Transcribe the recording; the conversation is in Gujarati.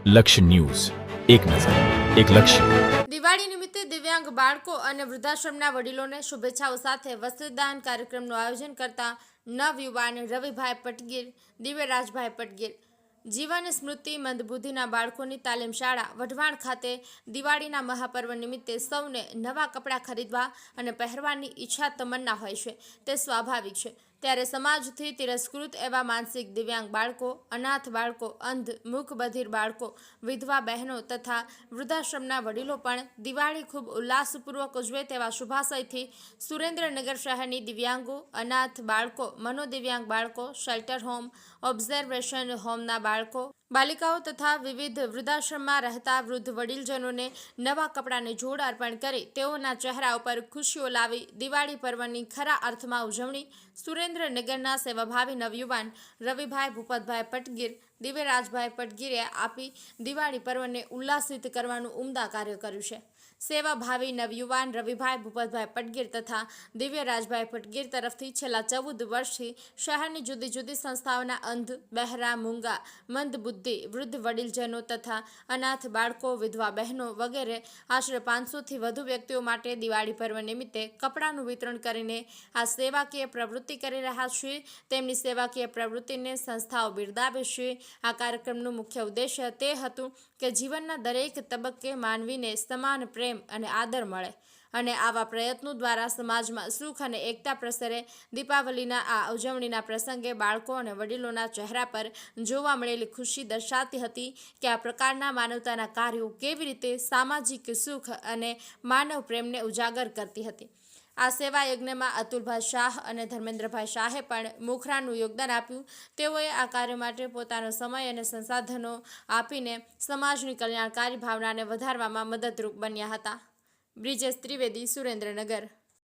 લક્ષ્ય ન્યૂઝ, એક નજર, એક લક્ષ્ય. દિવાળી નિમિત્તે દિવ્યાંગ બાળકો અને વૃદ્ધાશ્રમના વડીલોને શુભેચ્છાઓ સાથે વસ્ત્રદાન કાર્યક્રમનું આયોજન કરતા નવયુવાન રવિભાઈ પટગીર, દિવ્યરાજભાઈ પટગીર. જીવન સ્મૃતિ મંદબુદ્ધિના બાળકોની તાલીમ શાળા વઢવાણ ખાતે દિવાળીના મહાપર્વ નિમિત્તે સૌને નવા કપડાં ખરીદવા અને પહેરવાની ઈચ્છા તમન્ના હોય છે, તે સ્વાભાવિક છે. ત્યારે સમાજથી તિરસ્કૃત એવા માનસિક દિવ્યાંગ બાળકો, અનાથ બાળકો, અંધ, મૂકબધિર બાળકો, વિધવા બહેનો તથા વૃદ્ધાશ્રમના વડીલો પણ દિવાળી ખૂબ ઉલ્લાસપૂર્વક ઉજવે તેવા શુભાશયથી સુરેન્દ્રનગર શહેરની દિવ્યાંગો, અનાથ બાળકો, મનોદિવ્યાંગ બાળકો, શેલ્ટર હોમ, ઓબ્ઝર્વેશન હોમના બાળકો, બાલિકાઓ તથા વિવિધ વૃદ્ધાશ્રમમાં રહેતા વૃદ્ધ વડીલજનોને નવા કપડાને જોડ અર્પણ કરી તેઓના ચહેરા ઉપર ખુશીઓ લાવી દિવાળી પર્વની ખરા અર્થમાં ઉજવણી સુરેન્દ્રનગરના સેવાભાવી નવયુવાન રવિભાઈ ભૂપતભાઈ પટગીર, દિવ્યરાજભાઈ પટગીરે આપી દિવાળી પર્વને ઉલ્લાસિત કરવાનું ઉમદા કાર્ય કર્યું છે. સેવાભાવી નવયુવાન રવિભાઈ ભૂપતભાઈ પટગીર તથા દિવ્યરાજભાઈ પટગીર તરફથી છેલ્લા 14 વર્ષથી શહેરની જુદી જુદી સંસ્થાઓના અંધ, બહેરા, મૂંગા, મંદબુદ્ધિ, વૃદ્ધ વડીલજનો તથા અનાથ બાળકો, વિધવા બહેનો વગેરે આશરે 500થી વધુ વ્યક્તિઓ માટે દિવાળી પર્વ નિમિત્તે કપડાનું વિતરણ કરીને આ સેવાકીય પ્રવૃત્તિ કરી રહ્યા છે. તેમની સેવાકીય પ્રવૃત્તિને સંસ્થાઓ બિરદાવે છે. આ કાર્યક્રમનું મુખ્ય ઉદ્દેશ્ય તે હતું કે જીવનના દરેક તબક્કે માનવીને સમાન પ્રેમ અને આદર મળે અને આવા પ્રયત્નો દ્વારા સમાજમાં સુખ અને એકતા પ્રસરે. દીપાવલીના આ ઉજવણીના પ્રસંગે બાળકો અને વડીલોના ચહેરા પર જોવા મળેલી ખુશી દર્શાવતી હતી કે આ પ્રકારના માનવતાના કાર્યો કેવી રીતે સામાજિક સુખ અને માનવ પ્રેમને ઉજાગર કરતી હતી. આ સેવા યજ્ઞમાં અતુલભાઈ શાહ અને ધર્મેન્દ્રભાઈ શાહે પણ મુખરાનું યોગદાન આપ્યું. તેઓએ આ કાર્ય માટે પોતાનો સમય અને સંસાધનો આપીને સમાજની કલ્યાણકારી ભાવનાને વધારવામાં મદદરૂપ બન્યા હતા. બ્રિજેશ ત્રિવેદી, સુરેન્દ્રનગર.